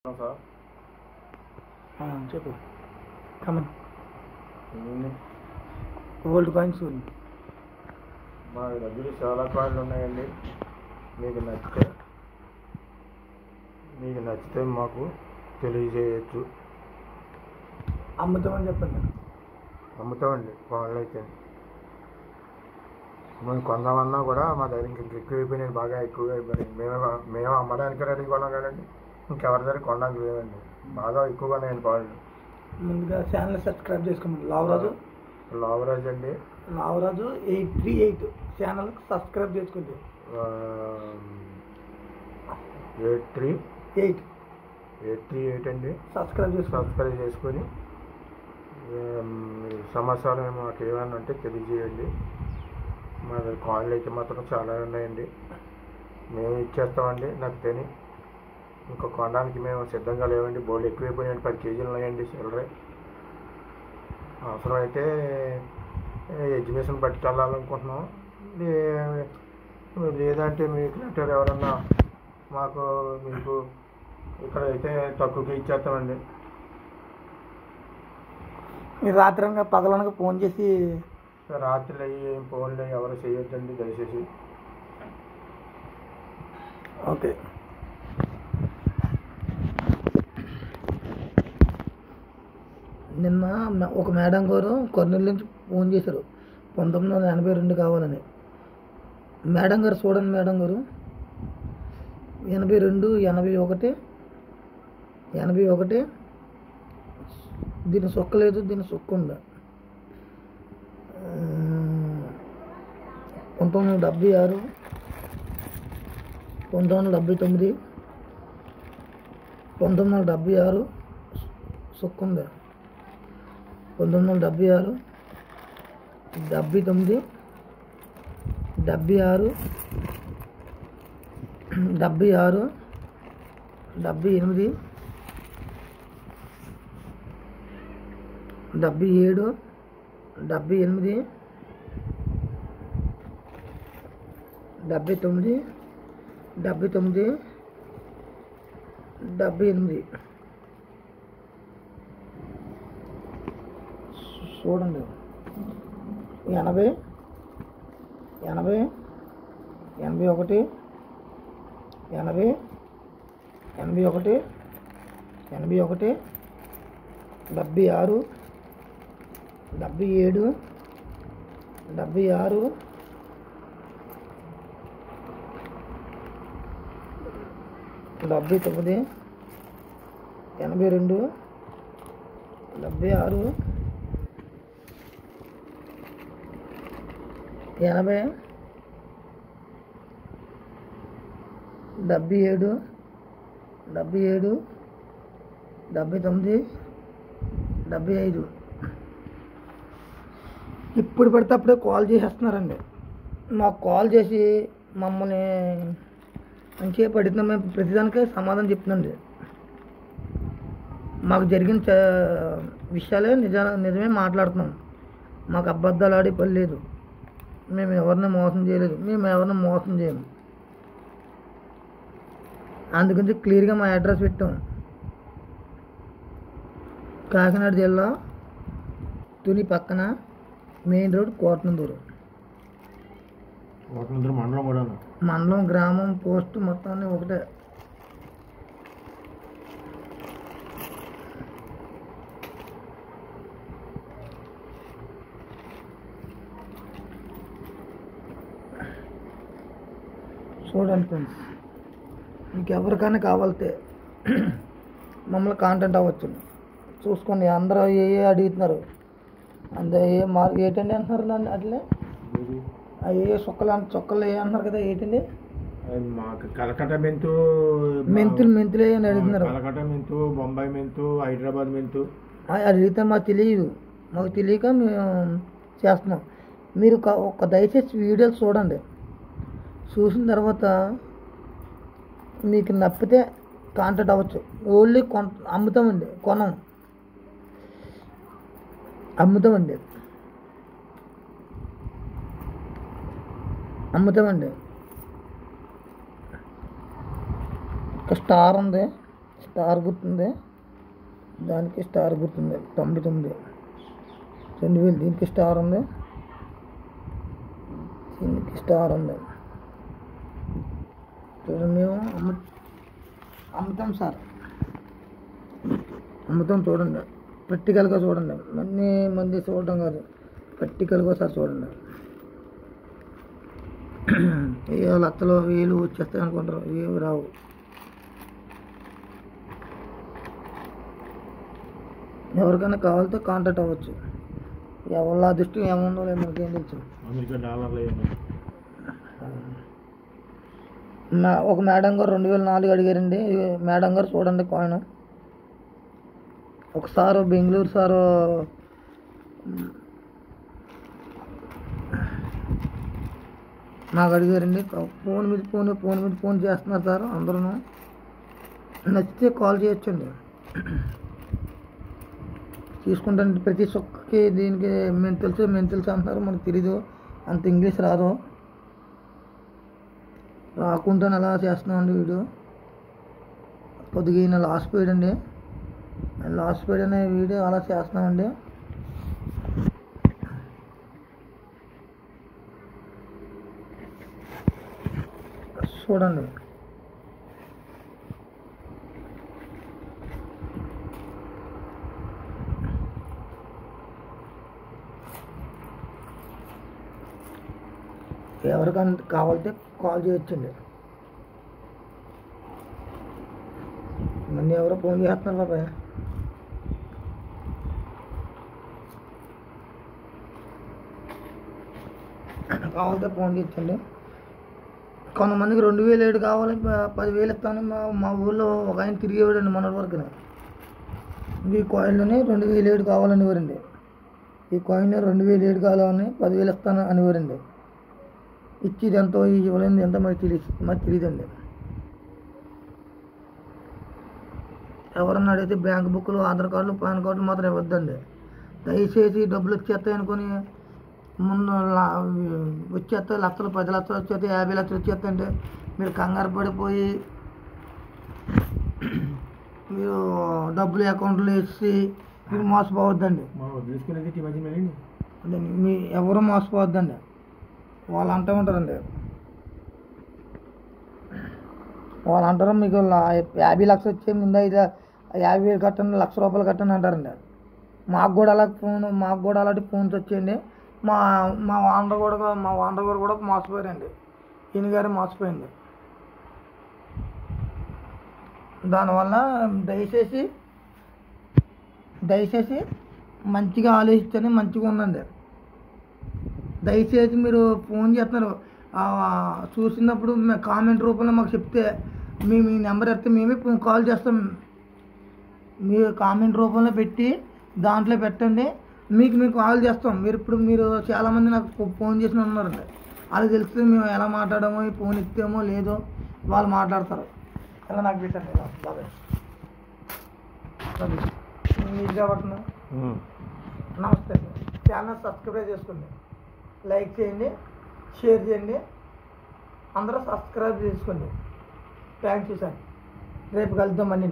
Sir చెప్పు come on ఇవన్నీ old coins మా దగ్గర చాలా కాయిన్లు ఉన్నాయండి. మీకు నచ్చితే మాకు తెలియజేయచ్చు. అమ్ముతామని చెప్పండి. అమ్ముతామండి కాయిన్లు అయితే. మేము కొందామన్నా కూడా మా దగ్గర ఇంక ఎక్కువ అయిపోయినాయి, బాగా ఎక్కువగా అయిపోయినాయి. మేము అమ్మడానికి రెడీగా ఉన్నాం కదండి, ఇంకెవరి దగ్గర కొనడానికి లేదండి. బాగా ఎక్కువగా ఉన్నాయండి కాయిన్లు. ముందుగా ఛానల్ సబ్స్క్రైబ్ చేసుకోండి. లావరాజు అండి, లావరాజు 838 ఛానల్ సబ్స్క్రైబ్ చేసుకోండి. 838 అండి, సబ్స్క్రైబ్ చేసుకొని సమాచారం మాకు ఏమైనా అంటే తెలియజేయండి. మా దగ్గర కాయిన్లు అయితే మాత్రం చాలా ఉన్నాయండి. మేము ఇచ్చేస్తామండి. నాకు తిని ఇంకా కొనడానికి మేము సిద్ధంగా లేవండి. బోల్డ్ ఎక్కువైపోయాయండి. 10 కేజీలు ఉన్నాయండి చిల్లరే. అవసరమైతే ఎగ్జిబిషన్ పట్టుకెళ్ళాలనుకుంటున్నాం. లేదంటే మీకు లెటర్ ఎవరన్నా మీకు ఇక్కడ అయితే తక్కువకి ఇచ్చేస్తామండి. మీరు రాత్రంగా పగలనగా ఫోన్ చేసి రాత్రులు ఏం ఫోన్లు ఎవరు చేయొద్దండి దయచేసి. ఓకే. నిన్న ఒక మేడం గారు కర్నూలు నుంచి ఫోన్ చేశారు, 1982 కావాలని. మేడం గారు చూడండి, మేడం గారు 82, 81 దీని సొక్క లేదు, దీని సొక్క ఉందా. 1976, 1979, 1976 సొక్క ఉందా. 1976, 79, 76, 78, 77, 78, 79, 78 చూడండి. 80, 81, 81, 81, 76, 77, 76, 76, 79, 82, 76, 80, 77, 77, 79, 75. ఇప్పుడు పడితే అప్పుడే కాల్ చేసేస్తున్నారండి. మాకు కాల్ చేసి మమ్మల్ని మంచిగా పడుతున్నాం, మేము ప్రతిదానికే సమాధానం చెప్తుందండి. మాకు జరిగిన విషయాలే నిజమే మాట్లాడుతున్నాం. మాకు అబద్ధాలు ఆడే పని లేదు. మేము ఎవరిని మోసం చేయలేదు, మేము ఎవరిని మోసం చేయము. అందుకని క్లియర్గా మా అడ్రస్ పెట్టాం. కాకినాడ జిల్లా తుని పక్కన మెయిన్ రోడ్, కోటనందూరు మండలం కూడా, మండలం, గ్రామం, పోస్ట్ మొత్తం అన్నీ ఒకటే. చూడండి ఫ్రెండ్స్, మీకు ఎవరికైనా కావాలితే మమ్మల్ని కాంటాక్ట్ అవ్వచ్చు. చూసుకోండి. అందరూ ఏ అడుగుతున్నారు, అందరూ ఏంటండి అంటున్నారు దాన్ని. అట్లే ఏ చొక్కలు ఏ అంటున్నారు కదా, ఏంటండి కలకట్ట మెంతులు అని అడుగుతున్నారు. కలకట్ట మెంతు, బొంబాయి మెంతు, హైదరాబాద్ మెంతు అడిగితే మాకు తెలియదు. మాకు తెలియక మేము చేస్తున్నాం. మీరు ఒక దయచేసి వీడియోలు చూడండి. చూసిన తర్వాత మీకు నప్పితే కాంటాక్ట్ అవ్వచ్చు. ఓన్లీ అమ్ముతామండి, కొనం. అమ్ముతామండి. ఒక స్టార్ ఉంది, స్టార్ గుర్తుంది, దానికి స్టార్ గుర్తుంది. 99 2000 దీనికి స్టార్ ఉంది, దీనికి స్టార్ ఉంది. చూడండి మేము అమ్ముతాం సార్, అమ్ముతాం. చూడండి ప్రాక్టికల్గా చూడండి, మంది చూడడం కాదు, ప్రాక్టికల్గా సార్ చూడండి. ఏ లత్తలో వేలు వచ్చేస్తాయి అనుకుంటారు, ఏమి రావు. ఎవరికైనా కావాలితే కాంటాక్ట్ అవ్వచ్చు. ఎవరి అదృష్టం ఏముందో లేదు మనకేం తెలుసు. ఒక మేడం గారు 2004 అడిగారండి. మేడం గారు చూడండి కాయిన్. ఒకసారి బెంగళూరు సారు నాకు అడిగారండి. ఫోన్ మీద ఫోన్ చేస్తున్నారు సార్ అందరూ. నచ్చితే కాల్ చేయొచ్చండి, తీసుకుంటాను. ప్రతి ఒక్కకి దీనికి మేము తెలుసు అంటున్నారు, మనకు తెలీదు, అంత ఇంగ్లీష్ రాదు. రాకుండా అలా చేస్తున్నామండి వీడియో. కొద్దిగా ఈయన లాస్ట్ పీరియడ్ అండి, లాస్ట్ పీరియడ్ అనే వీడియో అలా చేస్తున్నామండి. చూడండి ఎవరికైనా కావాలంటే కాల్ చేయొచ్చండి. నన్ను ఎవరో ఫోన్ చేస్తున్నారు బాబాయ్. కావాలంటే ఫోన్ చేయొచ్చండి. కొంతమందికి 2007 కావాలి, 10,000 ఇస్తాను. మా ఊళ్ళో ఒక ఆయన తిరిగేవాడండి మొన్నటి వరకు. ఈ కాయిన్లోనే 2007 కావాలనివారండి. ఈ కాయిన్ 2007 కావాలని 10,000 ఇస్తాను అనివారండి. ఇచ్చేది ఎంతో ఇవ్వలేదు ఎంతో మాకు తెలియదండి. ఎవరన్నా అడిగితే బ్యాంక్ బుక్లు, ఆధార్ కార్డులు, పాన్ కార్డులు మాత్రం ఇవ్వద్దండి. దయచేసి డబ్బులు వచ్చేస్తాయి అనుకుని ముందు వచ్చేస్తాయి, లక్షలు 10 లక్షలు వచ్చేస్తాయి, 50 లక్షలు వచ్చేస్తాయంటే మీరు కంగారు పడిపోయి మీరు డబ్బులు అకౌంట్లో వేసి మీరు మోసపోవద్దండి. అంటే మీ ఎవరు మోసపోవద్దండి. వాళ్ళు అంటూ ఉంటారండి, వాళ్ళు అంటారు మీకు 50 లక్షలు వచ్చే ముందు 50,000 కట్టండి, ₹1,00,000 కట్టండి అంటారండి. మాకు కూడా అలాంటి ఫోన్స్ వచ్చేయండి. మా ఓనర్ గారు కూడా మోసపోయారండి. ఈయన గారు మోసపోయింది. దానివల్ల దయచేసి మంచిగా ఆలోచించండి, మంచిగా ఉండండి. దయచేసి మీరు ఫోన్ చేస్తున్నారు, చూసినప్పుడు కామెంట్ రూపంలో మాకు చెప్తే మీ నెంబర్ ఎత్తే మేమే కాల్ చేస్తాం. మీరు కామెంట్ రూపంలో పెట్టి దాంట్లో పెట్టండి, మేము కాల్ చేస్తాం. మీరు చాలామంది నాకు ఫోన్ చేసిన ఉన్నారండి. అది తెలిస్తే మేము ఎలా మాట్లాడామో, ఈ ఫోన్ ఇస్తామో లేదో వాళ్ళు మాట్లాడతారు. అలా నాకు పెట్టండి బాబాయ్. మీకు కాబట్టి నమస్తే. ఛానల్ సబ్స్క్రైబ్ చేసుకోండి, లైక్ చేయండి, షేర్ చేయండి, అందరూ సబ్స్క్రైబ్ చేసుకోండి. Thank you sir. రేపు కలుద్దాం అన్నీ.